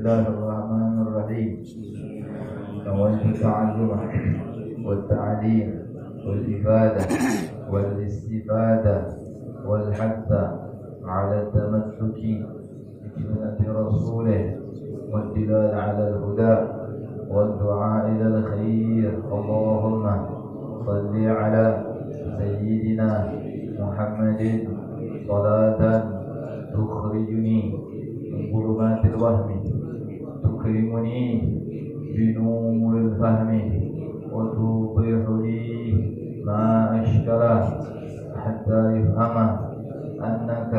الله الرحمن الرحيم. نويت التعلم والتعليم والإفادة والاستفادة والحث على التمسك بسنة رسوله والدلال على الهدى والدعاء إلى الخير. اللهم صل على سيدنا محمد صلاة تخرجني من ظلمات الوهم تكرمني بنور الفهم وتوضح لي ما أشكله حتى يفهم أنك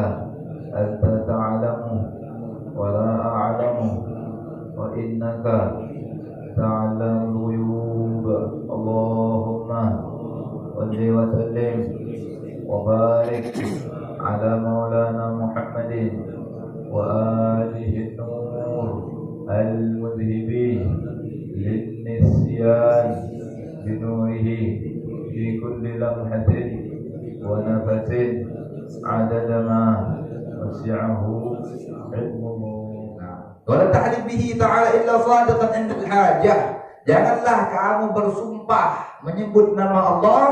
أنت تعلم ولا أعلم وإنك تعلم الغيوب. اللهم صل وسلم وبارك على مولانا محمد وآله النور المذهبين للنسيان بنوره في كل لمحة ونفس عدد ما وسعه علمه. Wala tahlif bihi ta'ala illa sadiqan 'inda al-hajah. Janganlah kamu bersumpah menyebut nama Allah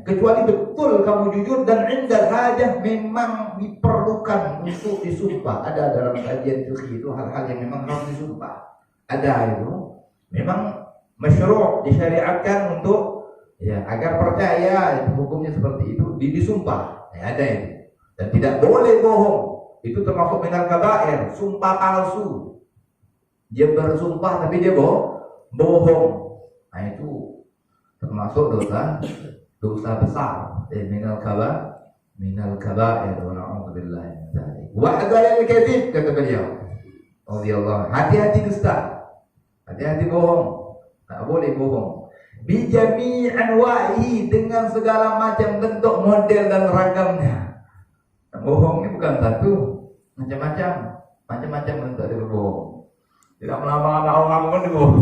kecuali betul kamu jujur dan 'inda al-hajah memang diperlukan untuk disumpah. Ada dalam kajian fikih itu hal-hal yang memang harus disumpah. Ada itu memang masyru' disyariatkan untuk agar percaya itu hukumnya seperti itu disumpah. Ada itu. Dan tidak boleh bohong. Itu termasuk minal kabair, sumpah palsu. Dia bersumpah tapi dia bohong. Nah itu termasuk dosa besar. Minal kabair wa na'udzubillah min dzalik. Wa hadzal kadzib kata beliau. Radhiyallahu. Hati-hati dusta. Hati-hati bohong. Tak boleh bohong. Bi jami' anwa'i dengan segala macam bentuk, model dan ragamnya. Bohong ini bukan satu, macam-macam bentuk dia berbohong. Tidak melambangkan orang pun dia bohong.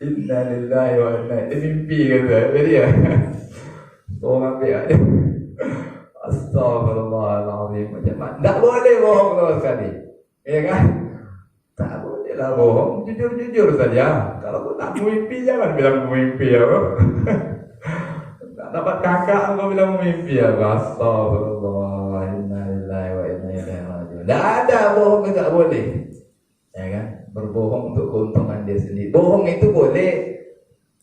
Inna lillahi wa inna ilaihi mimpi kata. Jadi orang dia. Astagfirullahaladzim. Macam mana? Tak boleh bohong sama sekali. Ya kan? Tak boleh lah bohong. Jujur-jujur saja. Kalau kau tak mimpi jangan bilang mimpi ya. Dapat kakak engkau bilang mimpi ya. Astagfirullah, inna lillahi wa inna ilaihi raji'un. Tidak ada bohong, tidak boleh. Ya kan? Berbohong untuk keuntungan dia sendiri. Bohong itu boleh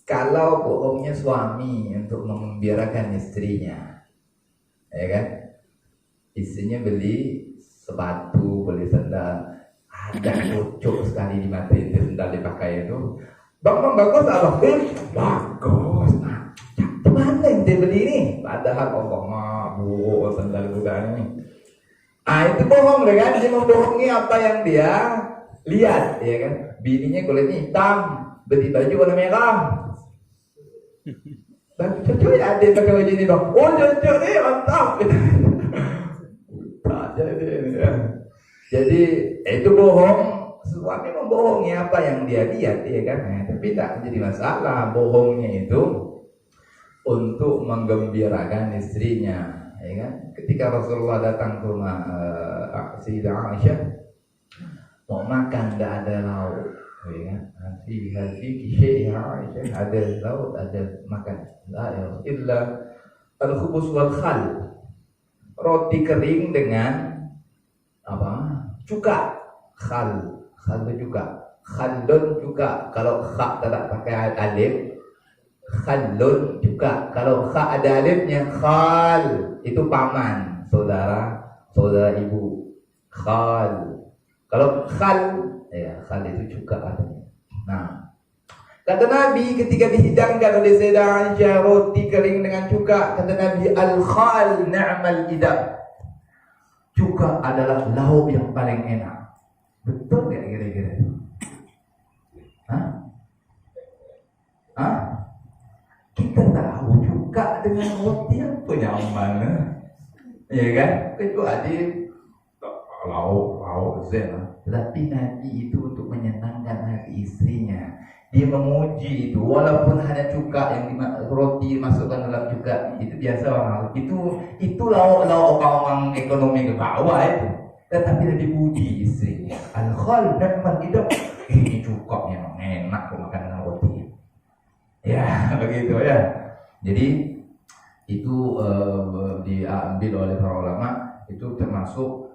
kalau bohongnya suami untuk membirakan istrinya. Ya kan? Istrinya beli sepatu, beli sandal, ada bocor sekali di mata itu sandal dipakai itu. Bang bagus tak bang? Bagus. Mana yang dia beli ni? Padahal Allah buruk sandal budak ni. Itu bohong kan? Dia membohongi apa yang dia lihat, ya kan? Bininya kulitnya hitam, beli baju warna merah. Dan cocok ya ada pakai baju ni bang. Oh cocok ni, mantap. Tak jadi ya. Jadi itu bohong. Suami membohongi apa yang dia lihat, ya kan? Tapi tak jadi masalah. Bohongnya itu untuk menggembirakan istrinya, ya kan? Ketika Rasulullah datang ke rumah Sayyidah Aisyah mau makan, tidak ada lauk, ya kan? Hati kisah Aisyah ada lauk, ada makan, la illa al-khubuz wal khal, roti kering dengan apa? Cuka, khal itu juga, khalun juga. Kalau kha tidak pakai alif, khalun juga. Kalau kha ada alifnya, khal itu paman, saudara ibu, khal. Kalau khal, ya khal itu juga artinya. Nah, kata Nabi ketika dihidangkan oleh Sayyidah Aisyah roti kering dengan cuka, kata Nabi, al-khal ni'mal idab. Cuka adalah lauk yang paling enak. Betul gak kira-kira? Kita tahu juga dengan roti apa nyaman, ya kan? Kecuali lauk zen. Tapi Nabi itu untuk menyenangkan hati istrinya, dia memuji itu, walaupun hanya cuka yang roti dimasukkan dalam cuka itu biasa orang itu lauk orang ekonomi ke bawah itu. Tetapi dia dipuji istrinya. Al-khal nikmat hidup. Ini cukup memang enak kok makan dengan roti. Ya, begitu ya. Jadi itu diambil oleh para ulama, itu termasuk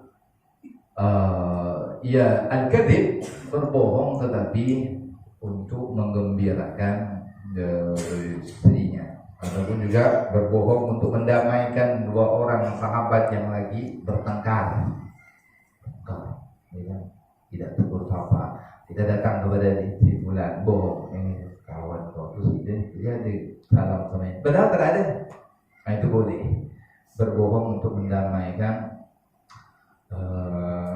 ya al-kadzib, berbohong tetapi untuk menggembirakan istrinya, ataupun juga berbohong untuk mendamaikan dua orang sahabat yang lagi bertengkar. Ya, tidak tegur sapa, kita datang kepada si fulan, bohong, ini kawan kau, terus dia di salam sama ini, padahal tidak ada. Nah, itu boleh berbohong untuk mendamaikan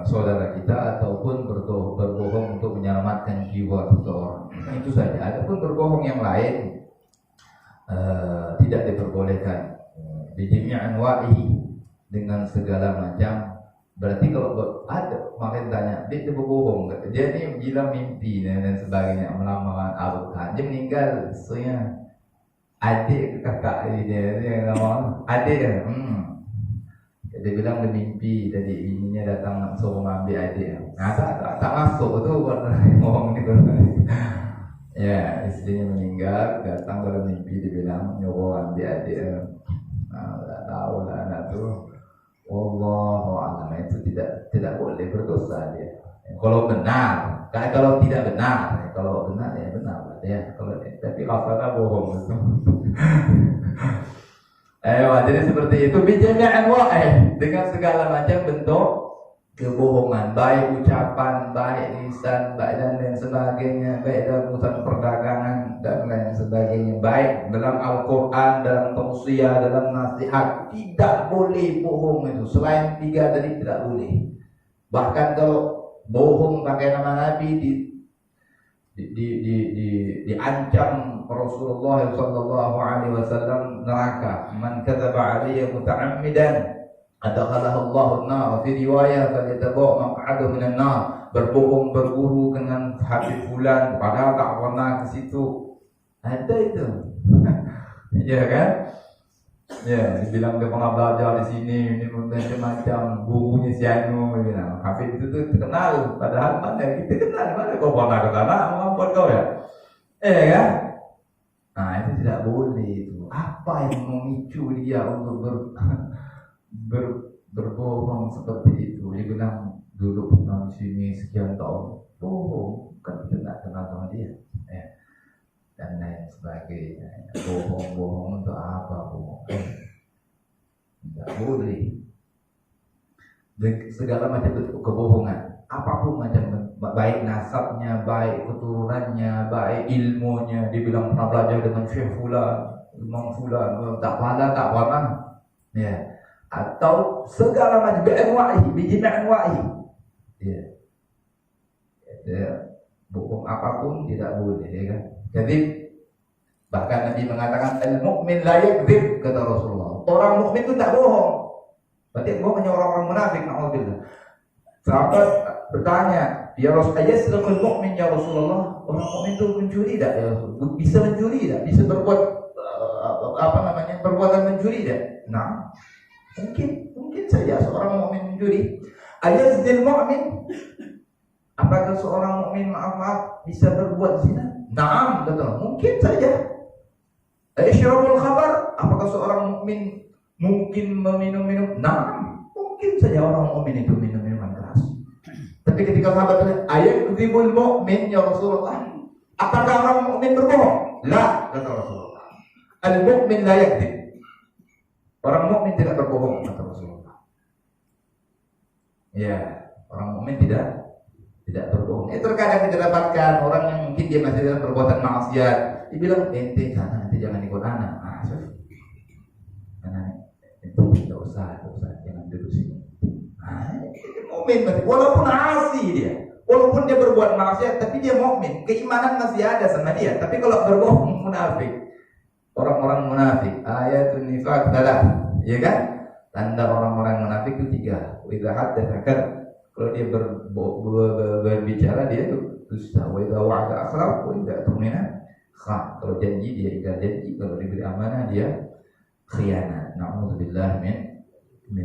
saudara kita, ataupun berbohong untuk menyelamatkan jiwa seseorang. Nah, itu saja. Adapun berbohong yang lain tidak diperbolehkan. Bijimi'an wa'i, dengan segala macam. Berarti kalau ada makin tanya, dia berbohong, dia ni gila mimpi dan sebagainya, melamar Abu dia meninggal, soalnya adik kakak dia ngomong adik dia. Dia bilang dia mimpi tadi bininya datang nak suruh ambil adik. Nah, tak masuk tu buat ngomong ni. Ya, istrinya meninggal, datang pada mimpi, dia bilang nyuruh ambil adik. Nah, tak tahu lah anak tu. Wallahu a'lam, itu tidak boleh, berdosa dia. Kalau benar, kalau tidak benar, kalau benar ya benar lah ya. Kalau tapi rasanya bohong itu. Jadi seperti itu, bijami'an wa'ih, dengan segala macam bentuk kebohongan, baik ucapan, baik lisan, baik dan lain sebagainya, baik dalam urusan perdagangan dan lain sebagainya, baik dalam Al-Quran, dalam tausiah, dalam nasihat, tidak boleh bohong itu. Selain 3 tadi tidak boleh. Bahkan kalau bohong pakai nama Nabi diancam Rasulullah sallallahu alaihi wasallam neraka. Man kadzaba alayya muta'ammidan adkhalahu Allahu an-nar. Fi riwayah falyatabawwa maq'adahu minan nar. Berbohong berguru dengan Habib fulan padahal tak pernah ke situ. Ada itu. Ya kan? Ya, dibilang dia pernah belajar di sini, ini macam-macam, gurunya si Anu, bilang Habib itu terkenal, padahal mana kita kenal, mana kau pernah ke sana, mengampun kau ya? Kan? Nah, itu tidak boleh itu. Apa yang memicu dia untuk berbohong seperti itu? Dia bilang dulu pernah di sini sekian tahun, bohong, kan kita tidak kenal sama dia. Dan lain sebagainya. Bohong untuk apa? Bohong tidak boleh. Segala macam bentuk kebohongan, apapun macam, baik nasabnya, baik keturunannya, baik ilmunya. Dibilang pernah belajar dengan Syekh Fulan, Imam Fulan, tak pernah. Ya. Atau segala macam bijimi'an wa'i. Ya. Bohong apapun tidak boleh, ya kan? Jadi bahkan Nabi mengatakan al-mu'min la yakdzib, kata Rasulullah. Orang mukmin itu tak bohong. Berarti bohongnya orang-orang munafik, naudzubillah. Sahabat bertanya, ya Rasulullah, yasraqul mu'min ya Rasulullah? Orang mukmin itu mencuri tak ya Rasulullah? Bisa mencuri tak? Bisa berbuat perbuatan mencuri tak? Nah, mungkin saja seorang mukmin mencuri. Ayazdil mu'min? Apakah seorang mukmin maaf bisa berbuat zina? Naam, betul. Mungkin saja. Isyrabul khabar, apakah seorang mukmin mungkin meminum-minum? Naam, mungkin saja orang mukmin itu minum minuman keras. Tapi ketika sahabat bertanya, ayakdzibul mu'min ya Rasulullah? Apakah orang mukmin berbohong? La, kata Rasulullah. Al-mu'min la yakdzib. Orang mukmin tidak berbohong, kata Rasulullah. Ya, orang mukmin tidak berbohong. Terkadang kita dapatkan orang yang mungkin dia masih dalam perbuatan maksiat, dibilang ente sana, ente jangan ikut anak. Ente tidak usah, jangan duduk sini. Mukmin berarti, walaupun asli dia, walaupun dia berbuat maksiat, tapi dia mukmin, keimanan masih ada sama dia. Tapi kalau berbohong, munafik. Orang-orang munafik, ayatun nifaq salah, ya kan? Tanda orang-orang munafik itu 3. Idza haddatsa, kalau dia berbicara dia itu dusta. Wa idza wa'ada akhlaf, wa idza tumina khan. Kalau janji dia ingkar janji, kalau diberi amanah dia khianat. Na'udzubillah min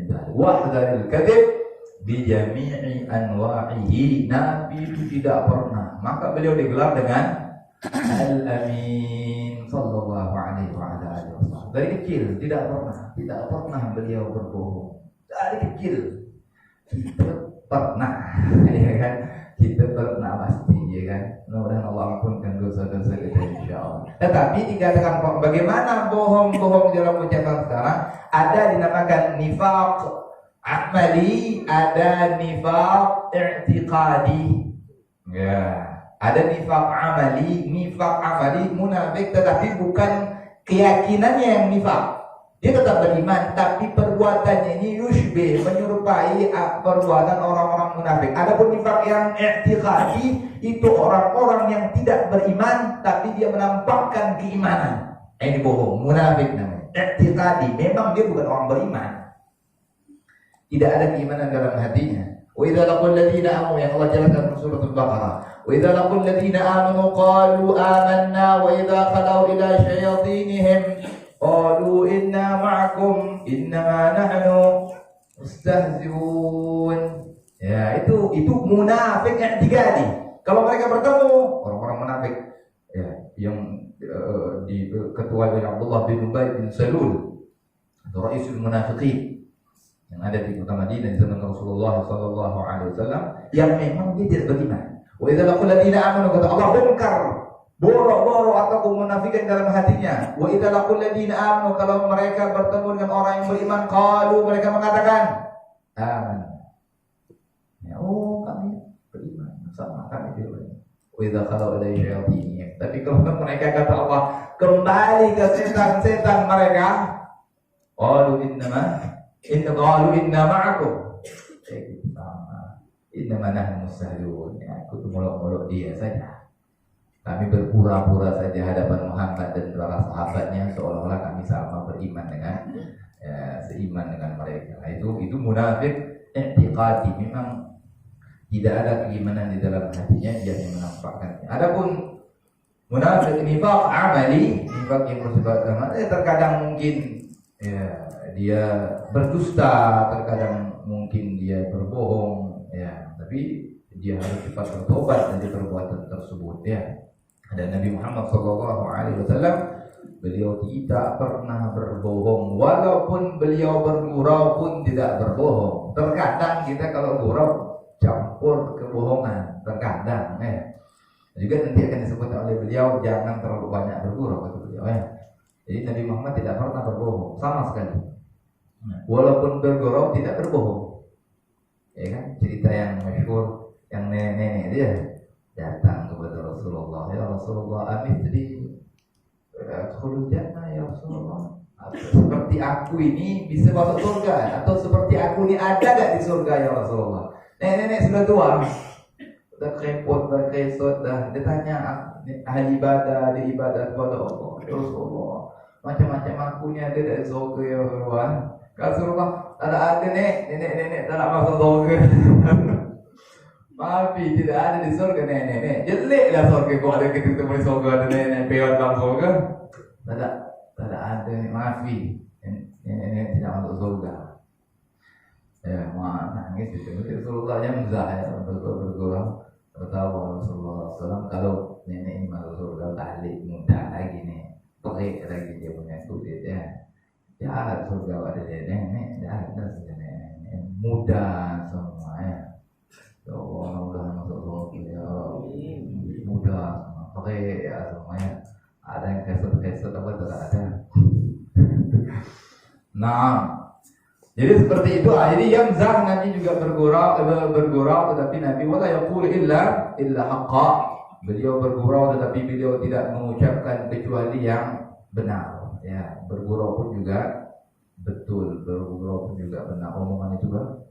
dzalik. Wahdharil kadzib, bi jami'i anwa'ihi. Nabi itu tidak pernah, maka beliau digelar dengan Al-Amin sallallahu alaihi wa ala alihi wasallam. Dari kecil tidak pernah beliau berbohong. Dari kecil kita pernah, ya kan? Kita pernah pasti, ya kan? Mudah-mudahan Allah ampunkan dosa-dosa kita insyaallah. Tetapi dikatakan bagaimana bohong-bohong dalam ucapan sekarang, ada dinamakan nifaq amali, ada nifaq i'tiqadi. Ya, ada nifaq amali munafik, tetapi bukan keyakinannya yang nifaq. Dia tetap beriman, tapi perbuatannya ini yushbih, menyerupai perbuatan orang-orang munafik. Adapun nifaq yang i'tiqadi, itu orang-orang yang tidak beriman, tapi dia menampakkan keimanan. Ini bohong, munafik namanya. I'tiqadi, memang dia bukan orang beriman, tidak ada keimanan dalam hatinya. Wa idza laqul ladzina amanu, yang Allah jelaskan dalam surah Al-Baqarah. Wa idza laqul ladzina amanu qalu amanna wa idza khalau ila syayatinihim qalu inna ma'akum innama nahnu mustahzi'un. Ya, itu munafik yang i'tiqadi. Kalau mereka bertemu orang-orang munafik, ya, yang ketua Abdullah bin Ubay bin Salul, raisul munafiqin, yang ada di kota Madinah di zaman Rasulullah sallallahu alaihi wasallam, yang memang dia tidak beriman. Wa idza laqul ladzina amanu, kata Allah, bongkar boro-boro atau kemunafikan dalam hatinya. Wa idza laqul ladzina amanu, kalau mereka bertemu dengan orang yang beriman, qalu, mereka mengatakan aman. Ya, oh, kami beriman, sama kami beriman. Wa idza khalau ila syayatinihim, tapi kalau mereka, kata Allah, kembali ke setan-setan mereka, qalu inna ma'akum, innama nahnu mustahzi'un. Aku tuh molok-molok dia saja. Kami berpura-pura saja hadapan Muhammad dan para sahabatnya, seolah-olah kami sama beriman dengan seiman dengan mereka. Nah, itu munafik i'tiqadi, memang tidak ada keimanan di dalam hatinya, dia yang menampakkannya. Adapun munafik nifaq amali, nifaq yang bersifat amal, terkadang mungkin ya dia berdusta, terkadang mungkin dia berbohong, ya, tapi dia harus cepat bertobat dari perbuatan tersebut, ya. Dan Nabi Muhammad SAW, beliau tidak pernah berbohong, walaupun beliau bergurau pun tidak berbohong. Terkadang kita kalau gurau campur kebohongan, terkadang, ya. Juga nanti akan disebut oleh beliau, jangan terlalu banyak bergurau, kata beliau, ya. Jadi Nabi Muhammad tidak pernah berbohong sama sekali. Walaupun bergurau tidak berbohong, ya kan? Cerita yang masyhur, yang nenek-nenek dia datang kepada Rasulullah, ya Rasulullah, amithli khulul jannah, ya Rasulullah, seperti aku ini bisa masuk surga, atau seperti aku ini ada gak di surga, ya Rasulullah. Nenek-nenek sudah tua, udah krepot, udah kesot, dah. Dia tanya, ahli ibadah, dia ibadah kepada Allah, Rasulullah, macam-macam akunya ada dari surga, ya Rasulullah. Rasulullah, tak ada nenek tak nak masuk surga. Maafi, tidak ada di surga nenek. Jeleklah surga kau ada ketemu di surga ada nenek peot dalam surga. Tak ada, maafi. Nenek tidak masuk surga. Ya, nangis itu. Rasulullah yang muzah, ya, bergurau. Tertawa Rasulullah SAW, kalau nenek ini masuk surga balik muda lagi nih, perik lagi dia punya kulit, ya. Ya, surga ada nenek, ya ada nenek muda semua, ya. Ya Allah, mudah-mudahan masuk surga, ya. Muda semua, pakai ya semuanya. Ada yang kesut-kesut apa tidak ada. Nah, jadi seperti itu. Jadi yamzah, Nabi juga bergurau, tetapi Nabi wala yaqulu illa haqqa. Beliau bergurau, tetapi beliau tidak mengucapkan kecuali yang benar. Ya, bergurau pun juga betul, bergurau pun juga benar, omongan itu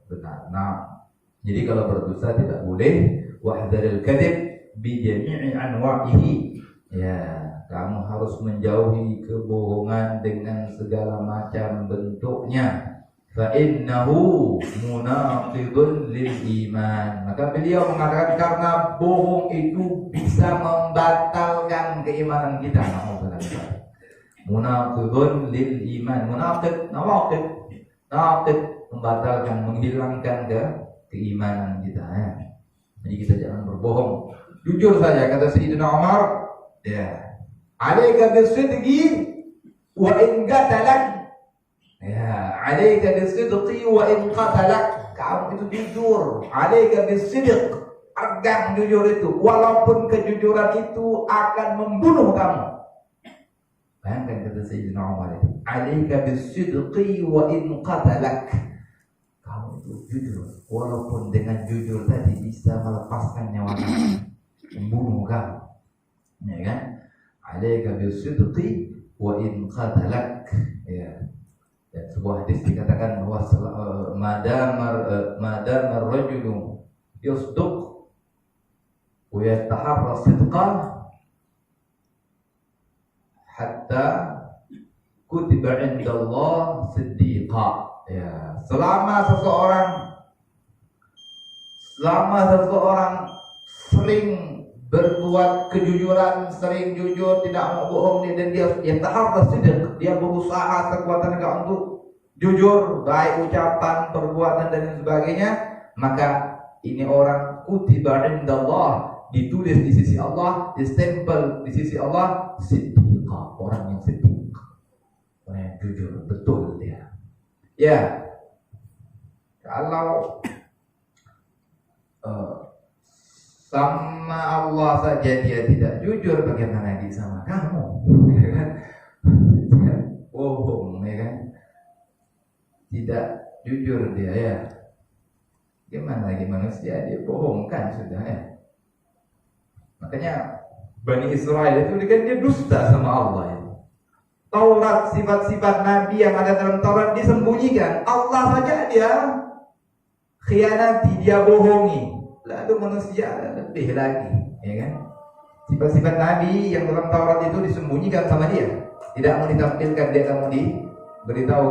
benar. Nah, jadi kalau berdusta tidak boleh. Wahdharil kadzib bi jami'i anwa'ihi. Ya, kamu harus menjauhi kebohongan dengan segala macam bentuknya. Fa innahu munaqidun lil iman. Maka beliau mengatakan karena bohong itu bisa membatalkan keimanan kita. Munaqidun lil iman. Munaqid, nawaqid, naqid, membatalkan, menghilangkan keimanan kita ya. Jadi kita jangan berbohong. Jujur saja kata Sayyidina Umar, ya. Alaika bisidqi wa in qatalak. Ya, alaika bisidqi wa in qatalak. Kamu itu jujur. Alaika bisidq. Pegang jujur itu, walaupun kejujuran itu akan membunuh kamu. Bayangkan kata Sayyidina Umar itu, alaika bisidqi wa in qatalak. Kamu itu jujur, walaupun dengan jujur tadi bisa melepaskan nyawa kamu, membunuh kamu. Ya kan? Alaika bisidqi wa in qatalak. Ya. Dan sebuah hadis dikatakan bahwa madamar rajulu yusduq wa yataharra sidqa hatta kutiba indallah siddiqa. Ya, selama seseorang sering berbuat kejujuran, sering jujur, tidak mau bohong, dan dia taharra sidq, dia berusaha sekuat tenaga untuk jujur, baik ucapan, perbuatan dan sebagainya, maka ini orang kutiba indallah, ditulis di sisi Allah, distempel di sisi Allah, siddiqa, orang yang siddiq, orang yang jujur, betul dia. Ya, kalau sama Allah saja dia tidak jujur, bagaimana dia sama kamu? Ya kan? Dia bohong, ya kan? Tidak jujur dia ya. Gimana lagi manusia, dia bohong kan sudah ya. Makanya Bani Israel itu kan dia dusta sama Allah itu. Taurat, sifat-sifat Nabi yang ada dalam Taurat disembunyikan. Allah saja dia khianati, dia bohongi. Lalu manusia lebih lagi, ya kan? Sifat-sifat Nabi yang dalam Taurat itu disembunyikan sama dia, tidak mau ditampilkan, dia tak mau diberitahu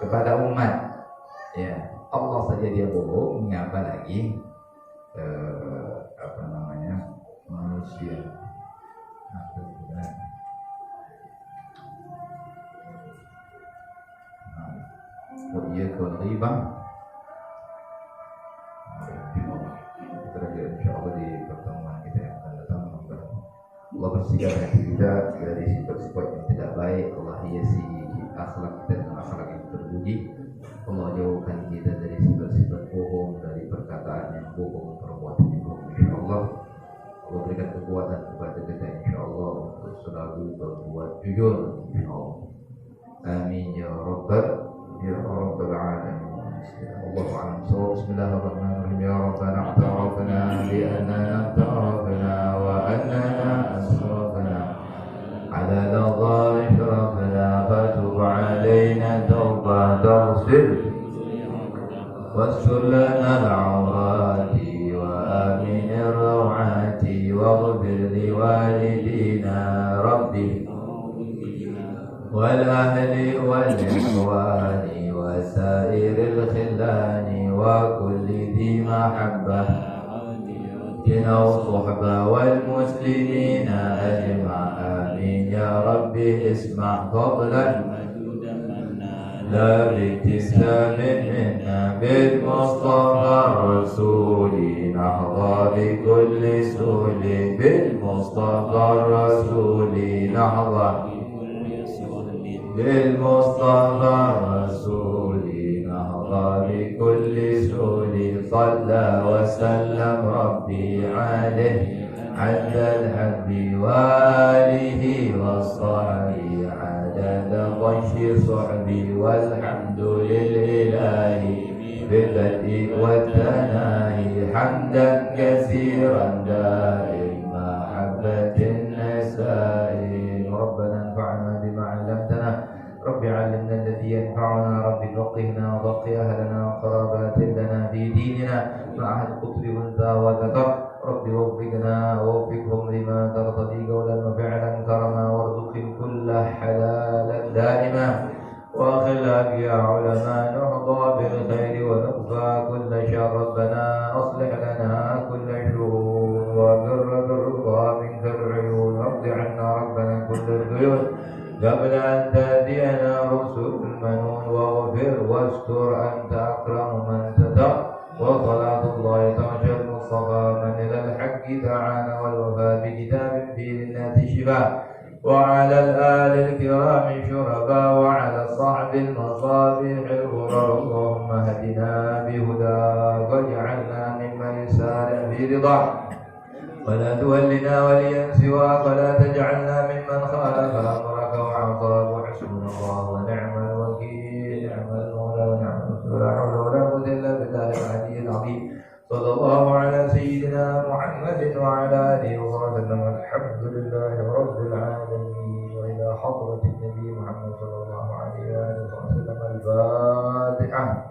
kepada umat. Ya, Allah saja dia bohong, mengapa lagi manusia? Oh iya, kalau ghibah insyaallah di pertemuan kita yang akan datang, Allah bersihkan hati kita dari sifat-sifat yang tidak baik. Allah hiasi akhlak kita dengan akhlak yang terpuji. Allah jauhkan kita dari sifat-sifat bohong, dari perkataan yang bohong, perbuatan yang bohong. Insyaallah Allah berikan kekuatan kepada kita insyaallah untuk selalu berbuat jujur insyaallah. Amin ya rabbal alamin. الله أعلم. بسم الله الرحمن الرحيم. يا ربنا اعترفنا بأننا اعترفنا وأننا أسرفنا على لظى ربنا فتب علينا توبة تغفر واستر لنا العورات وآمن الروعات واغفر لوالدينا ربي والأهل والإخوان وسائر الخلان وكل ذي محبة أو صحبة والمسلمين أجمع آمين يا ربي. اسمع فضلا لا بابتسام منا بالمصطفى الرسول نحظى بكل سهول بالمصطفى الرسول نحظى بالمصطفى الرسول نهضى بكل سهول. صلى وسلم ربي عليه عد الحب وآله وصحبه عدد ضش صحبي. والحمد لله بالبدء والثناء حمدا كثيرا دائم محبة النساء. ربنا انفعنا بما علمتنا، رب علمنا الذي ينفعنا، رب فقهنا وفقه أهلنا وقرابات لنا في ديننا مع أهل القطر والذا وذكر. رب وفقنا ووفقهم لما ترتضي قولا وفعلا كرما، وارزق الكل حلالا دائما، وأخلاق يا علماء نرضى بالخير ونكفى كل شر. ربنا أصلح لنا كل شؤون وبر بالرضا منك العيون، واقض عنا ربنا كل الديون قبل أن تأتينا رسل المنون. واغفر واستر أنت أكرم من ستر وصلاة الله تغشى المصطفى من إلى الحق تعالى والوفاء بكتاب فيه للناس شفاء وعلى الآل الكرام شرفاء وعلى الصحب المصابيح الغرر اللهم اهدنا بهداك واجعلنا ممن يسارع في رضاك ولا تولنا وليا سواك ولا تجعلنا ممن خالف أمرك وعصاك وحسبنا الله ونعم الوكيل نعم المولى ونعم الرسول لا حول ولا قوة إلا بالله العلي العظيم صلى الله على سيدنا محمد وعلى آله وصحبه وسلم الحمد لله رب العالمين وإلى حضرة النبي محمد صلى الله عليه وآله وسلم الفاتحة.